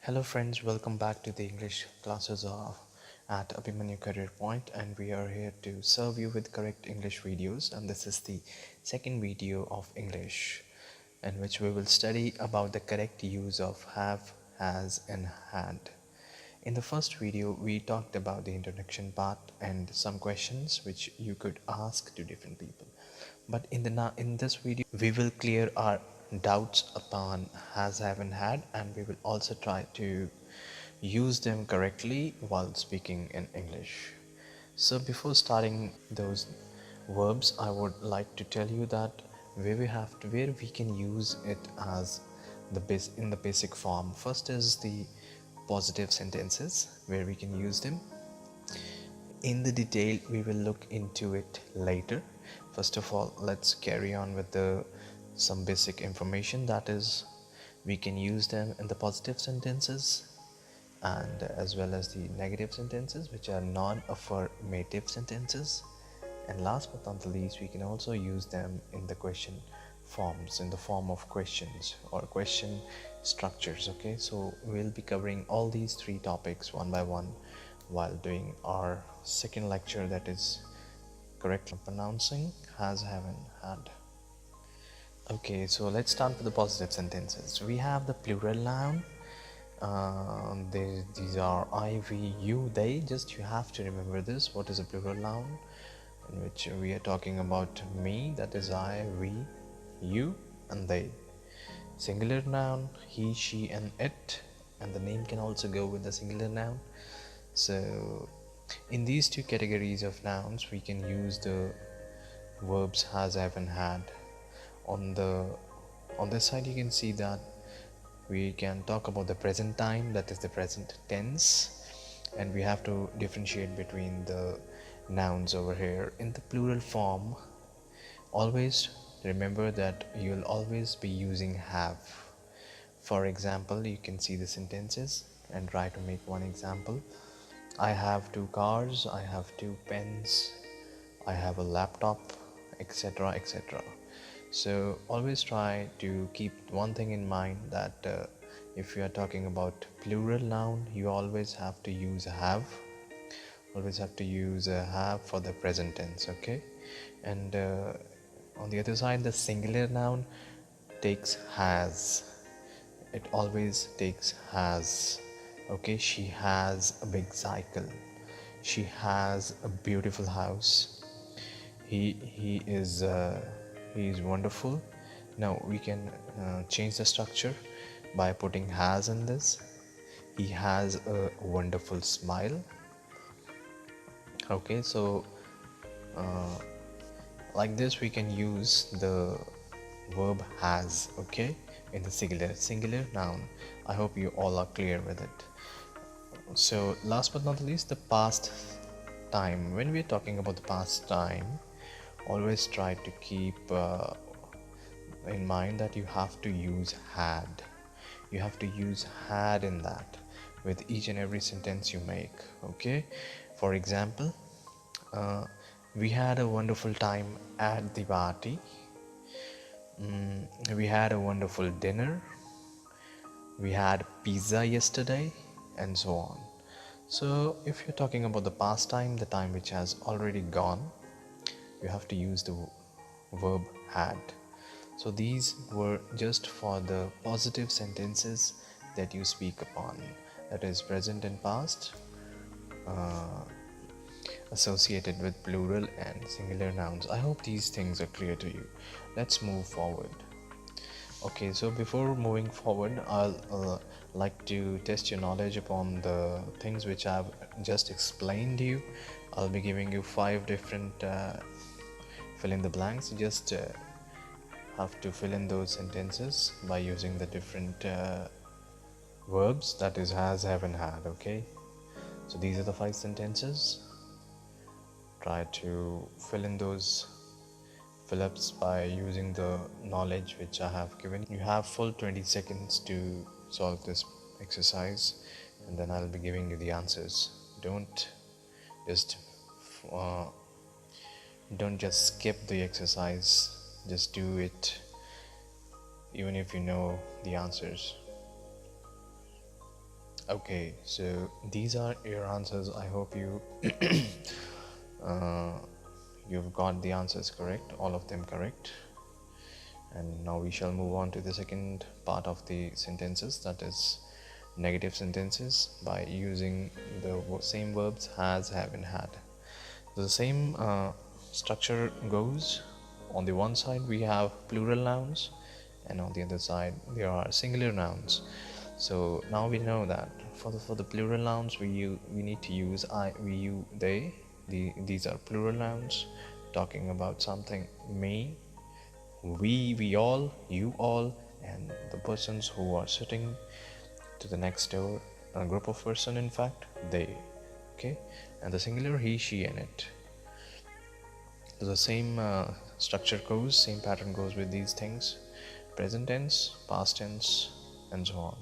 Hello friends, welcome back to the English classes at Abhimanyu Career Point, and we are here to serve you with correct English videos, and this is the second video of English in which we will study about the correct use of have, has and had. In the first video we talked about the introduction part and some questions which you could ask to different people. But in this video we will clear our doubts upon has, have and had, and we will also try to use them correctly while speaking in English. So before starting those verbs, I would like to tell you that where we can use it as in the basic form. First is the positive sentences where we can use them. In the detail we will look into it later. First of all, let's carry on with the some basic information, that is we can use them in the positive sentences and as well as the negative sentences, which are non-affirmative sentences, and last but not the least we can also use them in the question forms, in the form of questions or question structures. Okay, so we'll be covering all these three topics one by one while doing our second lecture, that is correct pronouncing has, have and had. Okay, so let's start with the positive sentences. We have the plural noun. These are I, we, you, they. Just you have to remember this. What is a plural noun? In which we are talking about me, that is I, we, you and they. Singular noun, he, she and it, and the name can also go with the singular noun. So in these two categories of nouns we can use the verbs has, have and had. On this side you can see that we can talk about the present time, that is the present tense, and we have to differentiate between the nouns over here. In the plural form, always remember that you'll always be using have. For example, you can see the sentences and try to make one example. I have two cars, I have two pens, I have a laptop, etc., etc. So always try to keep one thing in mind, that if you are talking about plural noun, you always have to use have, for the present tense. Okay, and on the other side, the singular noun takes has. It always takes has. Okay, she has a big cycle, she has a beautiful house, he is wonderful. Now we can change the structure by putting has in this. He has a wonderful smile. Okay, so like this we can use the verb has, okay, in the singular noun. I hope you all are clear with it. So last but not least, the past time. When we're talking about the past time, always try to keep in mind that you have to use had. You have to use had in that with each and every sentence you make. Okay, for example, uh, we had a wonderful time at the party. We had a wonderful dinner. We had pizza yesterday, and so on. So if you're talking about the past time, the time which has already gone, you have to use the verb had. So these were just for the positive sentences that you speak upon, that is present and past, uh, associated with plural and singular nouns. I hope these things are clear to you. Let's move forward. Okay, so before moving forward, I'll like to test your knowledge upon the things which I've just explained to you. I'll be giving you 5 different fill in the blanks. Just have to fill in those sentences by using the different verbs, that is has, have and had. Okay, so these are the 5 sentences. Try to fill in those fill-ups by using the knowledge which I have given. You have full 20 seconds to solve this exercise, and then I'll be giving you the answers. Just uh, don't just skip the exercise, just do it even if you know the answers. Okay, so these are your answers. I hope uh, you've got the answers correct, all of them correct. And now we shall move on to the second part of the sentences, that is negative sentences, by using the same verbs has, have and had. The same structure goes. On the one side we have plural nouns, and on the other side there are singular nouns. So now we know that for the plural nouns we need to use I, we, you, they. These are plural nouns talking about something: me, we all, you all, and the persons who are sitting to the next door, a group of person, in fact, they. Okay, and the singular he, she and it. So the same structure goes, same pattern goes with these things: present tense, past tense, and so on.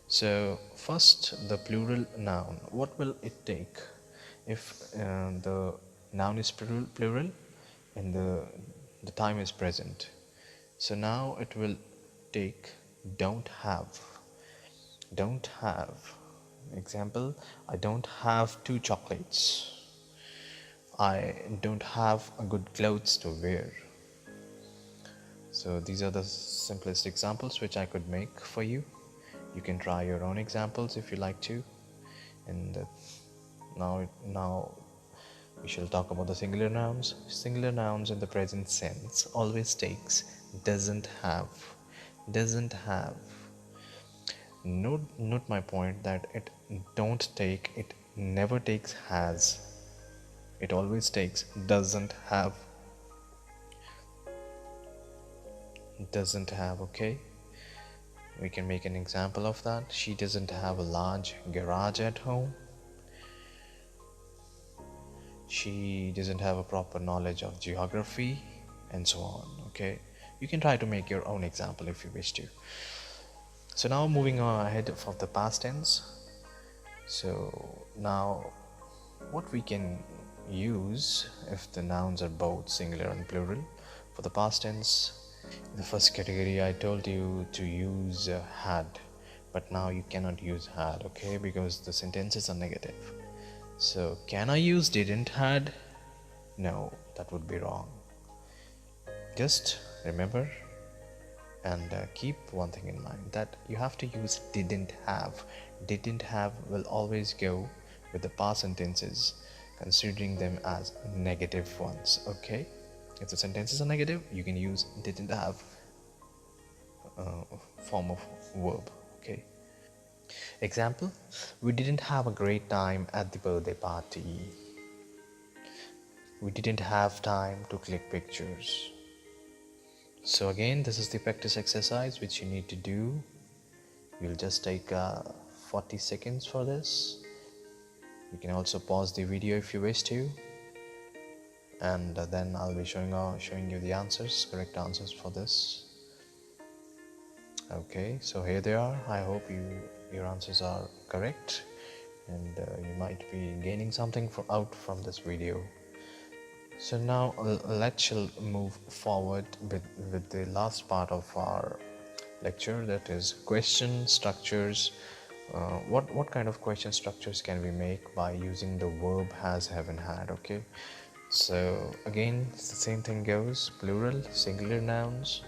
So first, the plural noun. What will it take if the noun is plural and the time is present? So now it will take don't have. Don't have. Example: I don't have 2 chocolates. I don't have a good clothes to wear. So these are the simplest examples which I could make for you. You can try your own examples if you like to. And now we shall talk about the singular nouns. Singular nouns in the present sense always takes doesn't have. Doesn't have. Note my point that it don't take, it never takes has. It always takes doesn't have. Doesn't have. Okay, we can make an example of that. She doesn't have a large garage at home. She doesn't have a proper knowledge of geography, and so on. Okay, you can try to make your own example if you wish to. So now moving on ahead of the past tense. So now what we can use if the nouns are both singular and plural. For the past tense, in the first category I told you to use had, but now you cannot use had, okay, because the sentences are negative. So can I use didn't had? No, that would be wrong. Just remember and keep one thing in mind, that you have to use didn't have. Didn't have will always go with the past sentences, considering them as negative ones. Okay, if the sentences are negative, you can use didn't have form of verb. Okay, example: we didn't have a great time at the birthday party. We didn't have time to click pictures. So again, this is the practice exercise which you need to do. You'll just take 40 seconds for this. You can also pause the video if you wish to, and then I'll be showing you the answers, correct answers for this. Okay, so here they are. I hope your answers are correct, and you might be gaining something out from this video. So now let's move forward with the last part of our lecture, that is question structures. What kind of question structures can we make by using the verb has, have and had? Okay, so again the same thing goes: plural, singular nouns.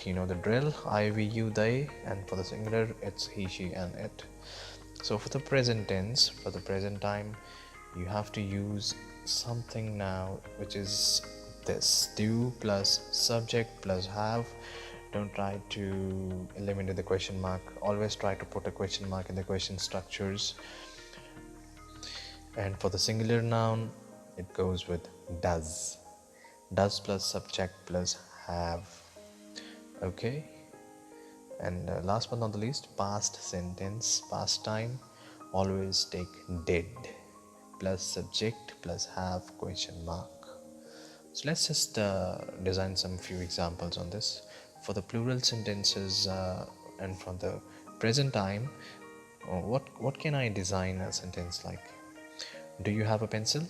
You know the drill: I, we, you, they, and for the singular it's he, she and it. So for the present tense, for the present time, you have to use something now which is this: do plus subject plus have. Don't try to eliminate the question mark. Always try to put a question mark in the question structures. And for the singular noun, it goes with does. Does plus subject plus have. Okay, and last but not the least, past sentence, past time, always take did plus subject plus have question mark. So let's just design some few examples on this. For the plural sentences and from the present time, what can I design a sentence like? Do you have a pencil?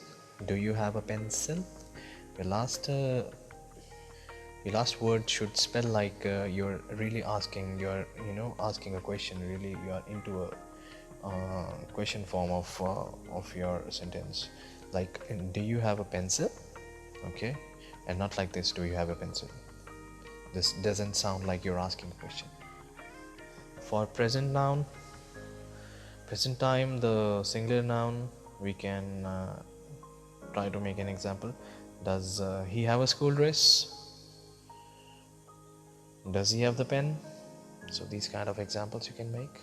Do you have a pencil? Your last word should spell like you're really asking, asking a question, really you are into question form of your sentence, like do you have a pencil? Okay, and not like this, do you have a pencil? This doesn't sound like you're asking a question. For present noun, present time, the singular noun, we can try to make an example. Does he have a school dress? Does he have the pen? So these kind of examples you can make.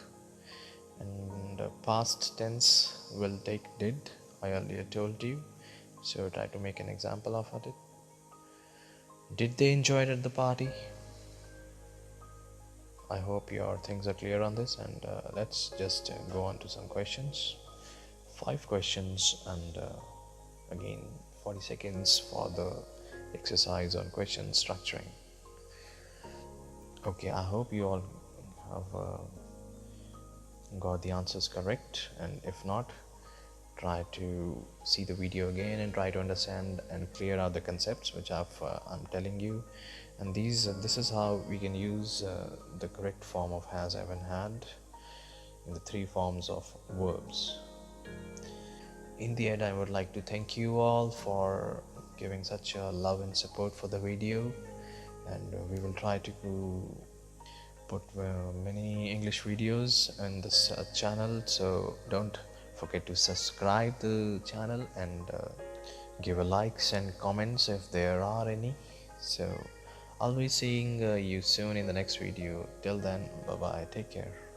And past tense will take did, I earlier told you, so try to make an example of it. Did they enjoy it at the party? I hope your things are clear on this, and let's just go on to some questions. 5 questions, and again 40 seconds for the exercise on question structuring. Okay, I hope you all have got the answers correct, and if not, try to see the video again and try to understand and clear out the concepts which I'm telling you. And this is how we can use the correct form of has, have and had in the 3 forms of verbs. In the end, I would like to thank you all for giving such a love and support for the video, and we will try to put many English videos in this channel, so don't forget to subscribe the channel and give a likes and comments if there are any. So I'll be seeing you soon in the next video. Till then, bye bye, take care.